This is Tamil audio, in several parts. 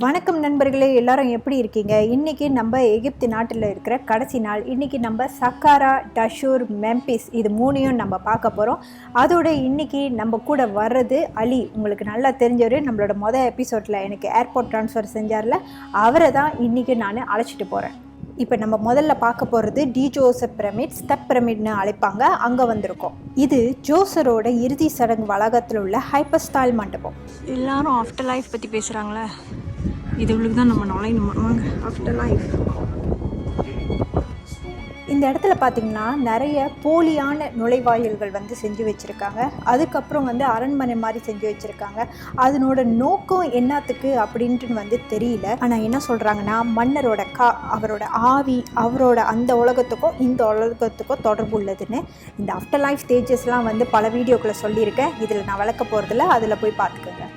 வணக்கம் நண்பர்களே, எல்லாரும் எப்படி இருக்கீங்க? இன்றைக்கி நம்ம எகிப்து நாட்டில் இருக்கிற கடைசி நாள். இன்றைக்கி நம்ம சக்காரா, டஷூர், மெம்பிஸ் இது மூணையும் நம்ம பார்க்க போகிறோம். அதோட இன்றைக்கி நம்ம கூட வர்றது அலி. உங்களுக்கு நல்லா தெரிஞ்சவர், நம்மளோட மொதல் எபிசோடில் எனக்கு ஏர்போர்ட் ட்ரான்ஸ்ஃபர் செஞ்சார்ல, அவரை தான் இன்றைக்கி நான் அழைச்சிட்டு போகிறேன். இப்போ நம்ம முதல்ல பார்க்க போகிறது டி ஜோசப் பிரமிட், ஸ்டெப் பிரமிட்னு அழைப்பாங்க. அங்கே வந்திருக்கோம். இது ஜோசரோட இறுதி சடங்கு வளாகத்தில் உள்ள ஹைப்பர் ஸ்டைல் மண்டபம். எல்லாரும் ஆஃப்டர் லைஃப் பற்றி பேசுகிறாங்களே, இது உங்களுக்கு தான் நம்ம நுழையணும். வருவாங்க ஆஃப்டர் லைஃப். இந்த இடத்துல பார்த்திங்கன்னா நிறைய போலியான நுழைவாயில்கள் வந்து செஞ்சு வச்சுருக்காங்க. அதுக்கப்புறம் வந்து அரண்மனை மாதிரி செஞ்சு வச்சுருக்காங்க. அதனோட நோக்கம் என்னத்துக்கு அப்படின்ட்டு வந்து தெரியல. ஆனால் என்ன சொல்கிறாங்கன்னா, மன்னரோட அவரோட ஆவி அவரோட அந்த உலகத்துக்கும் இந்த உலகத்துக்கும் தொடர்பு உள்ளதுன்னு இந்த ஆஃப்டர் லைஃப் ஸ்டேஜஸ்லாம் வந்து பல வீடியோக்களை சொல்லியிருக்கேன். இதில் நான் விளக்க போகிறதில்ல, அதில் போய் பார்த்துக்கோங்க.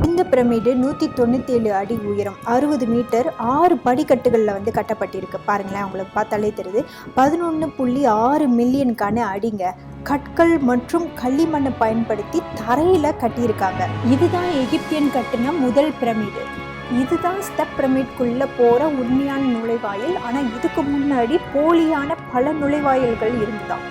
இந்த பிரமிடு 197 அடி உயரம், 60 மீட்டர், 6 படிக்கட்டுகளில் வந்து கட்டப்பட்டிருக்கு. பாருங்களேன், உங்களுக்கு பார்த்தாலே தெரியுது. 11.6 மில்லியனுக்கான அடிங்க. கற்கள் மற்றும் களிமண்ணை பயன்படுத்தி தரையில் கட்டியிருக்காங்க. இதுதான் எகிப்தியன் கட்டின முதல் பிரமிடு. இதுதான் ஸ்டெப் பிரமிட்குள்ளே போகிற உண்மையான நுழைவாயில். ஆனால் இதுக்கு முன்னாடி போலியான பல நுழைவாயில்கள் இருந்துதான்.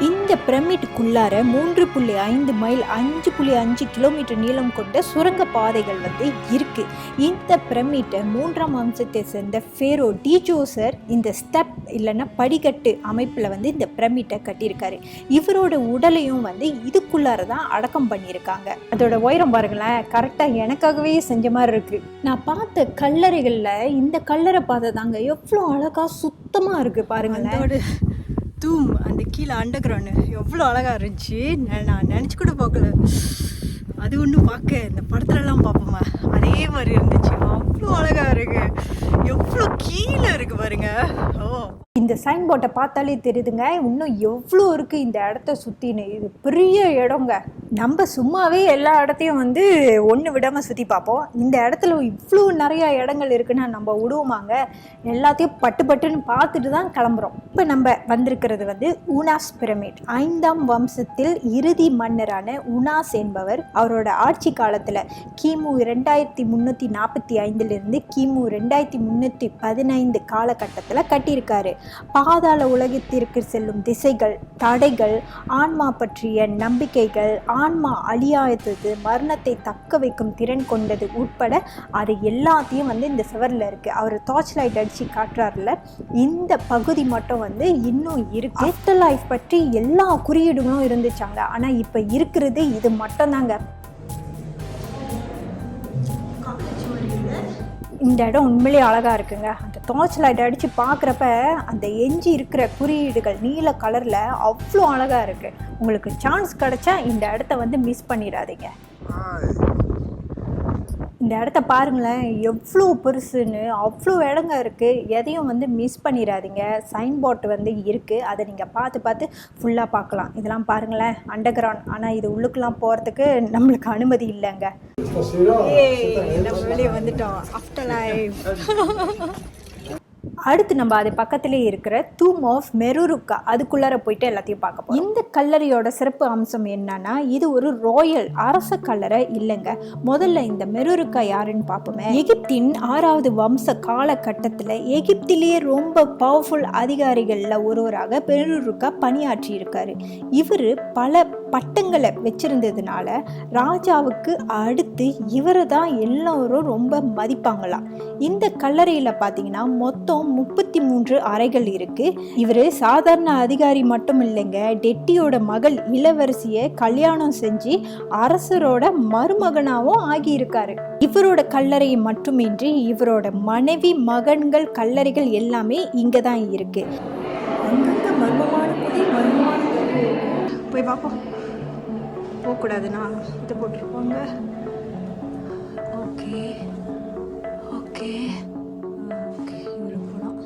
இந்த பிரமிட்டுக்குள்ளார 3.5 மைல் 5.5 கிலோமீட்டர் நீளம் கொண்ட சுரங்க பாதைகள் வந்து இருக்கு. இந்த பிரமிட்டை 3ஆம் வம்சத்தை சேர்ந்த ஃபேரோ டி ஜோசர் இந்த ஸ்டெப் இல்லைன்னா படிக்கட்டு அமைப்பில் வந்து இந்த பிரமிட்டை கட்டியிருக்காரு. இவரோட உடலையும் வந்து இதுக்குள்ளார தான் அடக்கம் பண்ணியிருக்காங்க. அதோட உயரம் பாருங்களேன், கரெக்டாக எனக்காகவே செஞ்ச மாதிரி இருக்கு. நான் பார்த்த கல்லறைகளில் இந்த கல்லறை பார்த்த தாங்க எவ்வளோ அழகாக சுத்தமாக இருக்குது பாருங்களேன். அந்த கீழே அண்டர் கிரவுண்டு எவ்வளோ அழகாக இருந்துச்சு. நான் நினச்சி கூட பார்க்கல. அது ஒன்று பார்க்க இந்த படத்துலலாம் பார்ப்போமா, அதே மாதிரி இருந்துச்சு. அவ்வளோ அழகாக இருக்கு. எவ்வளோ கீழே இருக்கு பாருங்க. இந்த சைன் போர்ட்டை பார்த்தாலே தெரியுதுங்க இன்னும் எவ்வளோ இருக்குது இந்த இடத்த சுற்றின்னு. இது பெரிய இடங்க. நம்ம சும்மாவே எல்லா இடத்தையும் வந்து ஒன்று விடாமல் சுற்றி பார்ப்போம். இந்த இடத்துல இவ்வளோ நிறையா இடங்கள் இருக்குன்னா நம்ம விடுவோமாங்க? எல்லாத்தையும் பட்டுன்னு பார்த்துட்டு தான் கிளம்புறோம். இப்போ நம்ம வந்திருக்கிறது வந்து உனாஸ் பிரமிட். 5ஆம் வம்சத்தில் இறுதி மன்னரான உனாஸ் என்பவர் அவரோட ஆட்சி காலத்தில் கிமு 2345 கிமு 2315 காலகட்டத்தில் கட்டியிருக்காரு. பாதாள உலகத்திற்கு செல்லும் திசைகள், தடைகள், ஆன்மா பற்றிய நம்பிக்கைகள், ஆன்மா அழியாதது, மரணத்தை தக்க வைக்கும் திறன் கொண்டது உட்பட அது எல்லாத்தையும் வந்து இந்த சுவரில் இருக்குது. அவர் டார்ச் லைட் அடித்து காட்டுறாருல, இந்த பகுதி மட்டும் வந்து இன்னும் இருக்குது. ஆஃப்டர் லைஃப் பற்றி எல்லா குறியீடுகளும் இருந்துச்சாங்க. ஆனால் இப்போ இருக்கிறது இது மட்டும்தாங்க. இந்த இடம் உண்மையிலே அழகாக இருக்குங்க. அந்த டார்ச் லைட் அடித்து பார்க்குறப்ப அந்த எஞ்சி இருக்கிற குறியீடுகள் நீல கலரில் அவ்வளோ அழகாக இருக்குது. உங்களுக்கு சான்ஸ் கிடச்சா இந்த இடத்த வந்து மிஸ் பண்ணிடாதீங்க. இந்த இடத்த பாருங்களேன், எவ்வளோ பெருசுன்னு. அவ்வளோ இடங்க இருக்குது. எதையும் வந்து மிஸ் பண்ணிடாதீங்க. சைன் போர்ட் வந்து இருக்குது, அதை நீங்கள் பார்த்து ஃபுல்லாக பார்க்கலாம். இதெல்லாம் பாருங்களேன், அண்டர் கிரவுண்ட். ஆனால் இது உள்ளுக்கெல்லாம் போகிறதுக்கு நம்மளுக்கு அனுமதி இல்லைங்க. நம்ம வெளியே வந்துட்டோம். After life. அடுத்து நம்ம அது பக்கத்திலே இருக்கிற தூம் ஆஃப் மெருருக்கா, அதுக்குள்ளார போயிட்டு எல்லாத்தையும் பார்க்க போகிறோம். இந்த கல்லறையோட சிறப்பு அம்சம் என்னன்னா, இது ஒரு ராயல் அரச கல்லறை இல்லைங்க. முதல்ல இந்த மெருருக்கா யாருன்னு பார்ப்போமே. எகிப்தின் 6வது வம்ச காலகட்டத்தில் எகிப்திலேயே ரொம்ப பவர்ஃபுல் அதிகாரிகளில் ஒருவராக மெருருக்கா பணியாற்றி இருக்காரு. இவர் பல பட்டங்களை வச்சிருந்ததுனால ராஜாவுக்கு அடுத்து இவரை தான் எல்லோரும் ரொம்ப மதிப்பாங்களாம். இந்த கல்லறையில் பார்த்தீங்கன்னா மொத்தம் 33 அறைகள் இருக்கு. இவர் சாதாரண அதிகாரி மட்டும் இல்லைங்க, டெட்டியோட மகள் இளவரசியை கல்யாணம் செஞ்சு அரசரோட மருமகனாவும் ஆகியிருக்காரு. இவரோட கல்லறை மட்டுமின்றி இவரோட மனைவி, மகன்கள் கல்லறைகள் எல்லாமே இங்கே தான் இருக்கு. போய் பார்ப்போம். போகக்கூடாதுன்னா இதை போட்டிருப்பாங்க. ஓகே ஓகே ஓகே, இவ்வளோ போகலாம்.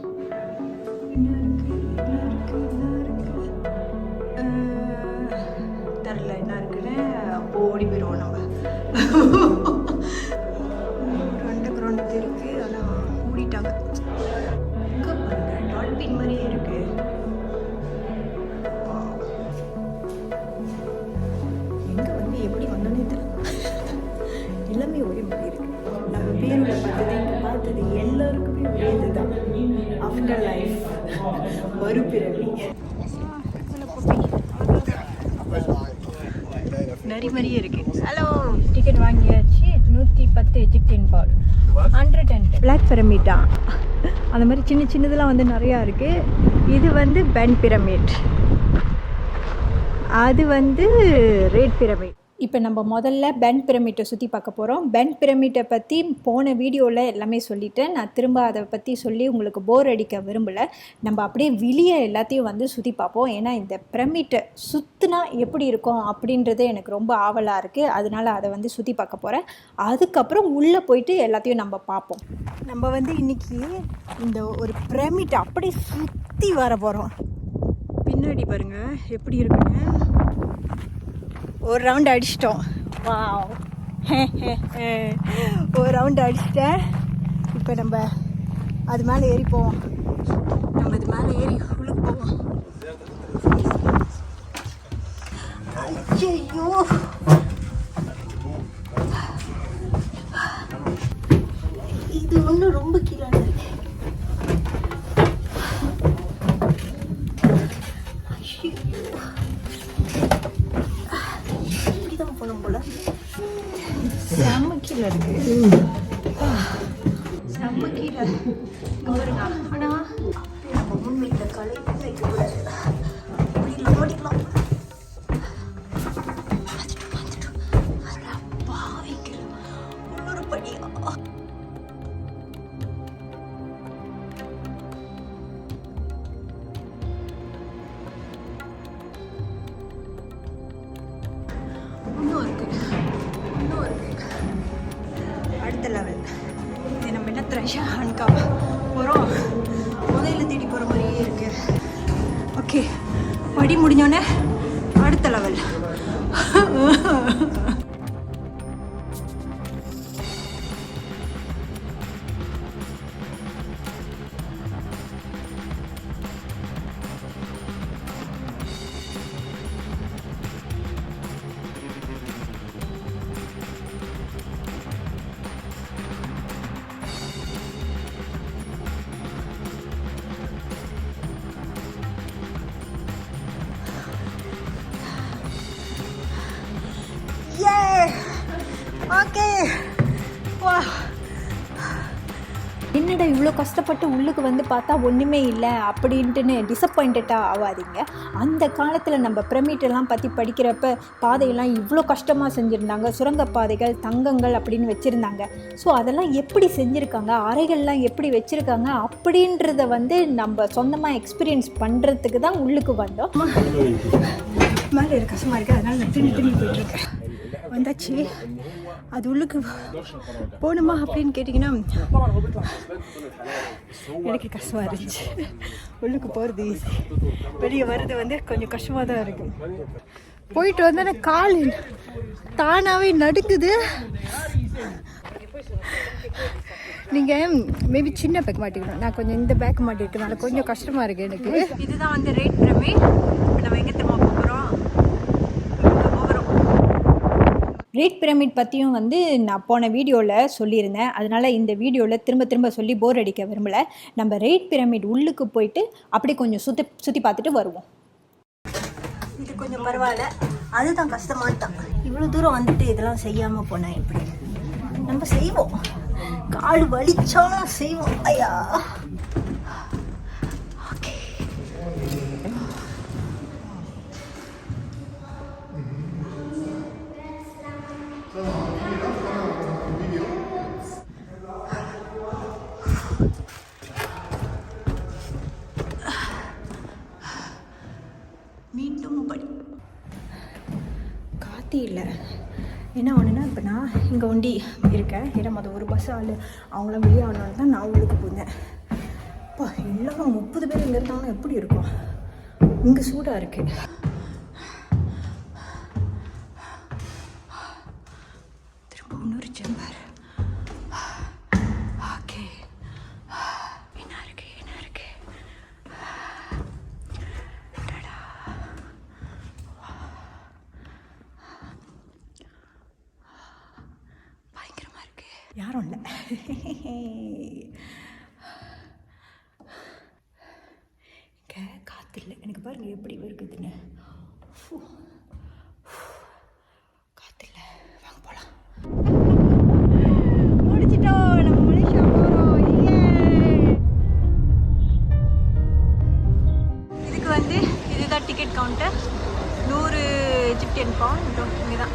தெரில என்ன இருக்குன்னு ஓடி போயிடுவோம் நம்ம. அண்டர் கிரவுண்ட் இருக்குது, ஆனால் மூடிட்டாங்க. டால்பின் மாதிரியே இருக்குது. மறுபிறவி. நரி மாதிரியே இருக்கு. ஹலோ, டிக்கெட் வாங்கியாச்சு. 110 எஜிப்தியன் பால், 110 பிளாக் பிரமிட்டா, அந்த மாதிரி சின்ன சின்னதெல்லாம் வந்து நிறையா இருக்குது. இது வந்து பென் பிரமிட், அது வந்து ரெட் பிரமிட். இப்போ நம்ம முதல்ல பென் பிரமிட்டை சுற்றி பார்க்க போகிறோம். பென் பிரமிட்டை பற்றி போன வீடியோவில் எல்லாமே சொல்லிட்டேன். நான் திரும்ப அதை பற்றி சொல்லி உங்களுக்கு போர் அடிக்க விரும்பலை. நம்ம அப்படியே வெளியே எல்லாத்தையும் வந்து சுற்றி பார்ப்போம். ஏன்னா இந்த பிரமிட்டை சுற்றினா எப்படி இருக்கும் அப்படின்றது எனக்கு ரொம்ப ஆவலாக இருக்குது. அதனால் அதை வந்து சுற்றி பார்க்க போகிறேன். அதுக்கப்புறம் உள்ளே போயிட்டு எல்லாத்தையும் நம்ம பார்ப்போம். நம்ம வந்து இன்றைக்கி இந்த ஒரு பிரமிட்டை அப்படியே சுற்றி வர போகிறோம். பின்னாடி பாருங்கள் எப்படி இருக்குன்னு. ஒரு ரவுண்ட் அடிச்சிட்டோம். வாவ், ஒரு ரவுண்ட் அடிச்சிட்டேன். இப்போ நம்ம அது மேலே ஏறி போவோம். நம்ம இது மேலே ஏறி உள்ளுக்கு போவோம். ஐயோ, இது ஒன்றும் ரொம்ப கீழே இருக்கு. செம்ம கீழே இருக்கு, செம்ம கீழே வருங்க. ஆனால் நம்ம முன் வைத்த கலை வைக்கக்கூடாது. அப்படி ஓடிக்கலாம். இன்னொரு படியா. இன்னும் இருக்கு, இன்னும் இருக்கு. அடுத்த லெவல் இது நம்ம என்ன த்ரெஷர் ஹன்கா போகிறோம். முதல்ல தேடி போகிற மாதிரியே இருக்கு. ஓகே, படி முடிஞ்சோடனே அடுத்த லெவல். ஓகே, வா. என்னடா இவ்வளோ கஷ்டப்பட்டு உள்ளுக்கு வந்து பார்த்தா ஒன்றுமே இல்லை அப்படின்ட்டுன்னு டிசப்பாயிண்டடாக ஆகாதீங்க. அந்த காலத்தில் நம்ம பிரமிட்டெல்லாம் பற்றி படிக்கிறப்ப பாதையெல்லாம் இவ்வளோ கஷ்டமாக செஞ்சுருந்தாங்க. சுரங்கப்பாதைகள், தங்கங்கள் அப்படின்னு வச்சுருந்தாங்க. ஸோ அதெல்லாம் எப்படி செஞ்சுருக்காங்க, அறைகள்லாம் எப்படி வச்சுருக்காங்க அப்படின்றத வந்து நம்ம சொந்தமாக எக்ஸ்பீரியன்ஸ் பண்ணுறதுக்கு தான் உள்ளுக்கு வந்தோம். மேலே இருக்க கஷ்டமாக இருக்குது, அதனால் நான் திரும்பி போயிட்டுருக்கேன். வந்தாச்சு. அது உள்ளுக்கு போகணுமா அப்படின்னு கேட்டிங்கன்னா எனக்கு கஷ்டமாக இருந்துச்சு. உள்ளுக்கு போகிறது ஈஸி, வெளியே வர்றது வந்து கொஞ்சம் கஷ்டமாக தான் இருக்குது. போயிட்டு வந்தேன்னா கால் தானாகவே நடுக்குது. நீங்கள் மேபி சின்ன பேக் மாட்டிக்கணும், நான் கொஞ்சம் இந்த பேக் மாட்டிருக்கனால கொஞ்சம் கஷ்டமாக இருக்குது எனக்கு. இதுதான் வந்து ரெட் பிரமிட். நம்ம எங்கே திரும்ப போகிறோம். ரெட் பிரமிட் பற்றியும் வந்து நான் போன வீடியோவில் சொல்லியிருந்தேன். அதனால் இந்த வீடியோவில் திரும்ப திரும்ப சொல்லி போர் அடிக்க விரும்பலை. நம்ம ரெட் பிரமிட் உள்ளுக்கு போயிட்டு அப்படி கொஞ்சம் சுற்றி பார்த்துட்டு வருவோம். இது கொஞ்சம் பரவாயில்ல, அதுதான் கஷ்டமாட்டான். இவ்வளோ தூரம் வந்துட்டு இதெல்லாம் செய்யாமல் போனேன். எப்படி நம்ம செய்வோம், காடு வலிச்சாலும் செய்வோம். ஐயா, ஓகே. மீண்டும் படி. காத்தி இல்லை. என்ன ஒன்றுனா, இப்போ நான் இங்கே ஒண்டி இருக்கேன். ஏன்னா மொதல் ஒரு பஸ் ஆள் அவங்களாம் வெளியே ஆனாலும் தான் நான் உள்ளுக்கு போனேன். அப்பா, எல்லாரும் 30 பேர் இங்கே இருந்தாலும் எப்படி இருக்கும். இங்கே சூடாக இருக்குது. திரும்ப இன்னொரு செம்பர். ஓகே, என்ன இருக்கு, என்ன இருக்கு. பயங்கரமா இருக்கு. யாரும் இல்லை. பாருங்க எப்படி இருக்குதுன்னு. காத்துல வாங்க போகலாம். முடிச்சிட்டோம், நம்ம மலேசியா போகிறோம். இதுக்கு வந்து இதுதான் டிக்கெட் கவுண்டர். 100 எஜிப்தியன் பவுண்ட் இங்கே தான்.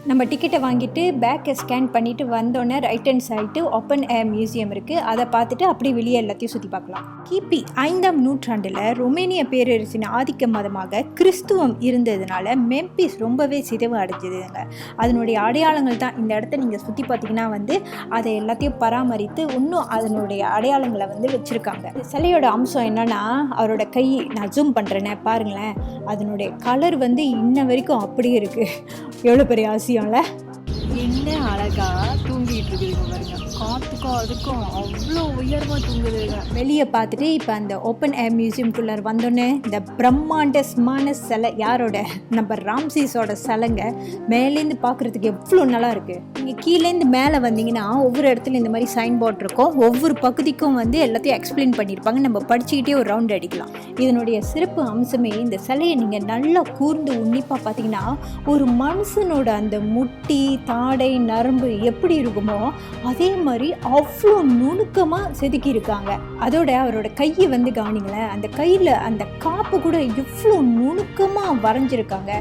நம்ம டிக்கெட்டை வாங்கிட்டு பேக்கை ஸ்கேன் பண்ணிவிட்டு வந்தோடனே right hand side open air museum இருக்குது. அதை பார்த்துட்டு அப்படியே வெளியே எல்லாத்தையும் சுற்றி பார்க்கலாம். கிபி 5ஆம் நூற்றாண்டில் ரொமேனிய பேரரசின் ஆதிக்க மதமாக கிறிஸ்துவம் இருந்ததுனால மெம்பிஸ் ரொம்பவே சிதைவு அடைஞ்சதுங்க. அதனுடைய அடையாளங்கள் தான் இந்த இடத்த நீங்கள் சுற்றி பார்த்தீங்கன்னா வந்து அதை எல்லாத்தையும் பராமரித்து இன்னும் அதனுடைய அடையாளங்களை வந்து வச்சுருக்காங்க. சிலையோட அம்சம் என்னென்னா அவரோட கை, நான் ஜூம் பண்ணுறேனே பாருங்களேன், அதனுடைய கலர் வந்து இன்ன வரைக்கும் அப்படியே இருக்குது. எவ்வளோ பெரிய ஆசையால என்ன அழகா தூங்கிட்டு இருக்குதுங்க பாருங்க. காத்துக்கும் அதுக்கும் அவ்வளோ உயர்வாக தூங்குதுங்க. வெளியே பார்த்துட்டு இப்போ அந்த ஓப்பன் ஏர் மியூசியம்குள்ளே வந்தோன்னே இந்த பிரம்மாண்டமான சிலை, யாரோட, நம்ம ராம்சீஸோட சிலைங்க. மேலேருந்து பார்க்குறதுக்கு எவ்வளோ நல்லா இருக்குது. நீங்கள் கீழேருந்து மேலே வந்தீங்கன்னா ஒவ்வொரு இடத்துல இந்த மாதிரி சைன் போர்ட் இருக்கும். ஒவ்வொரு பகுதிக்கும் வந்து எல்லாத்தையும் எக்ஸ்பிளைன் பண்ணியிருப்பாங்க. நம்ம படிச்சுக்கிட்டே ஒரு ரவுண்ட் அடிக்கலாம். இதனுடைய சிறப்பு அம்சமே இந்த சிலையை நீங்கள் நல்லா கூர்ந்து உன்னிப்பாக பார்த்தீங்கன்னா ஒரு மனுஷனோட அந்த முட்டி, தாடை, நரம்பு எப்படி இருக்குமோ அதே மாதிரி அவ்வளோ நுணுக்கமாக செதுக்கியிருக்காங்க. அதோட அவரோட கையை வந்து கவனிங்களேன், அந்த கையில் அந்த காப்பு கூட எவ்வளோ நுணுக்கமாக வரைஞ்சிருக்காங்க.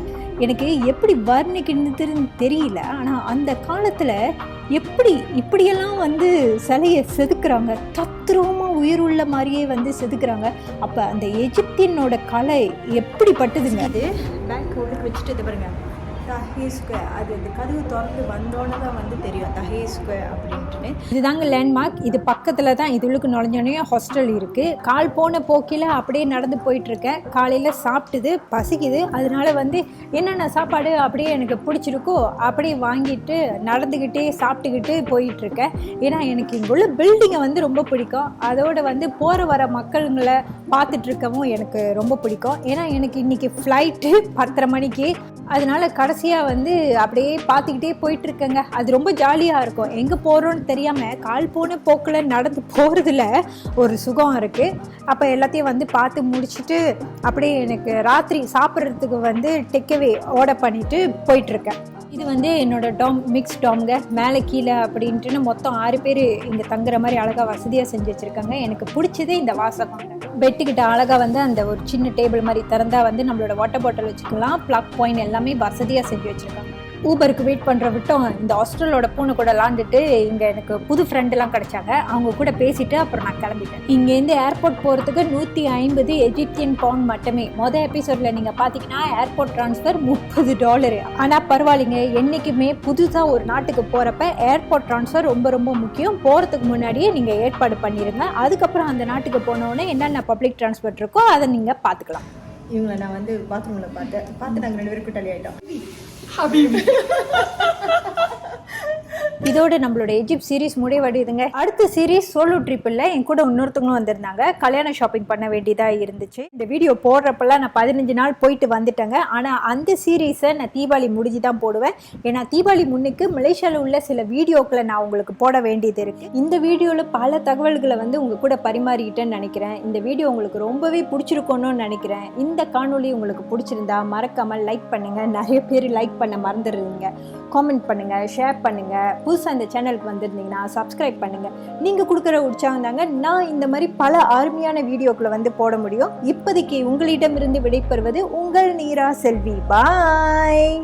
எனக்கு எப்படி வர்ணிக்கிறதுன்னு தெரியல. ஆனால் அந்த காலத்தில் இப்படியெல்லாம் வந்து சிலையை செதுக்குறாங்க. தத்ரூபமாக உயிருள்ள மாதிரியே வந்து செதுக்குறாங்க. அப்போ அந்த எஜிப்தியனோட கலை எப்படிப்பட்டதுங்க. அது பேங்க் உள்ளுக்கு வச்சுட்டு இது பாருங்க, தஹே ஸ்கொயர். அது இந்த கதவு திறந்து வந்தோன்னே தான் வந்து தெரியும் தஹே ஸ்கொயர் அப்படின்ட்டுன்னு. இதுதாங்க லேண்ட்மார்க். இது பக்கத்தில் தான், இதுளுக்கு நுழைஞ்சோடனே ஹாஸ்டல் இருக்குது. கால் போன போக்கில் அப்படியே நடந்து போயிட்டுருக்கேன். காலையில் சாப்பிட்டுது, பசிக்குது. அதனால வந்து என்னென்ன சாப்பாடு அப்படியே எனக்கு பிடிச்சிருக்கோ அப்படியே வாங்கிட்டு நடந்துக்கிட்டே சாப்பிட்டுக்கிட்டு போயிட்டுருக்கேன். ஏன்னா எனக்கு இங்குள்ள பில்டிங்கை வந்து ரொம்ப பிடிக்கும். அதோடு வந்து போகிற வர மக்களுங்களை பார்த்துட்ருக்கவும் எனக்கு ரொம்ப பிடிக்கும். ஏன்னா எனக்கு இன்றைக்கி ஃப்ளைட்டு 10:30 மணிக்கு. அதனால கடைசியாக வந்து அப்படியே பார்த்துக்கிட்டே போயிட்டுருக்கேங்க. அது ரொம்ப ஜாலியாக இருக்கும். எங்கே போகிறோன்னு தெரியாமல் கால் போன போக்கில் நடந்து போகிறதுல ஒரு சுகம் இருக்குது. அப்போ எல்லாத்தையும் வந்து பார்த்து முடிச்சுட்டு அப்படியே எனக்கு ராத்திரி சாப்பிட்றதுக்கு வந்து டேக்அவே ஆர்டர் பண்ணிவிட்டு போயிட்டுருக்கேன். இது வந்து என்னோட டாம், மிக்ஸ் டாம்ங்க. மேலே கீழே அப்படின்ட்டுன்னு மொத்தம் 6 பேர் இங்கே தங்குற மாதிரி அழகாக வசதியாக செஞ்சு வச்சுருக்காங்க. எனக்கு பிடிச்சதே இந்த வாசகம். பெட்டுக்கிட்ட அழகாக வந்து அந்த ஒரு சின்ன டேபிள் மாதிரி திறந்தால் வந்து நம்மளோட வாட்டர் பாட்டில் வச்சுக்கலாம். ப்ளக் பாயிண்ட் எல்லாமே வசதியாக செஞ்சு வச்சுருக்காங்க. ஊபருக்கு வெயிட் பண்ணுற விட்டோம் இந்த ஹாஸ்டலோட பூனை கூட விளாண்டுட்டு இங்கே எனக்கு புது ஃப்ரெண்டெல்லாம் கிடச்சாங்க. அவங்க கூட பேசிவிட்டு அப்புறம் நான் கிளம்பிட்டேன். இங்கேருந்து ஏர்போர்ட் போகிறதுக்கு 150 எஜிப்தியன் பவுண்ட் மட்டுமே. மொதல் எபிசோடில் நீங்கள் பார்த்தீங்கன்னா ஏர்போர்ட் ட்ரான்ஸ்ஃபர் $30. ஆனால் பரவாயில்லைங்க, என்றைக்குமே புதுசாக ஒரு நாட்டுக்கு போகிறப்ப ஏர்போர்ட் ட்ரான்ஸ்ஃபர் ரொம்ப ரொம்ப முக்கியம். போகிறதுக்கு முன்னாடியே நீங்கள் ஏற்பாடு பண்ணிடுங்க. அதுக்கப்புறம் அந்த நாட்டுக்கு போனோடனே என்னென்ன பப்ளிக் டிரான்ஸ்போர்ட் இருக்கோ அதை நீங்கள் பார்த்துக்கலாம். இவங்களை நான் வந்து பாத்ரூமில் பார்த்து நாங்கள் 2 பேரும் கூட்டாளி ஆகிட்டோம். இதோட நம்மளோட எஜிப்ட் சீரீஸ் முடிவடையுதுங்க. அடுத்த சீரீஸ் சோலோ ட்ரிப் இல்லை, என் கூட இன்னொருத்தவங்களும் வந்திருந்தாங்க. கல்யாண ஷாப்பிங் பண்ண வேண்டியதாக இருந்துச்சு. இந்த வீடியோ போடுறப்பெல்லாம் நான் 15 நாள் போயிட்டு வந்துட்டேங்க. ஆனால் அந்த சீரீஸை நான் தீபாவளி முடிஞ்சு தான் போடுவேன். ஏன்னா தீபாவளி முன்னுக்கு மலேசியாவில் உள்ள சில வீடியோக்களை நான் உங்களுக்கு போட வேண்டியது இருக்குது. இந்த வீடியோவில் பல தகவல்களை வந்து உங்கள் கூட பரிமாறிக்கிட்டேன்னு நினைக்கிறேன். இந்த வீடியோ உங்களுக்கு ரொம்பவே பிடிச்சிருக்கணும்னு நினைக்கிறேன். இந்த காணொலி உங்களுக்கு பிடிச்சிருந்தா மறக்காமல் லைக் பண்ணுங்கள். நிறைய பேர் லைக் பண்ண மறந்துடுறீங்க. காமெண்ட் பண்ணுங்கள், ஷேர் பண்ணுங்கள். புதுசாக இந்த சேனலுக்கு வந்திருந்தீங்கன்னா சப்ஸ்கிரைப் பண்ணுங்கள். நீங்கள் கொடுக்குற உற்சாகம் தாங்க நான் இந்த மாதிரி பல அருமையான வீடியோக்களை வந்து போட முடியும். இப்போதைக்கு உங்களிடமிருந்து விடைபெறுவது உங்கள் நீரா செல்வி. பாய்.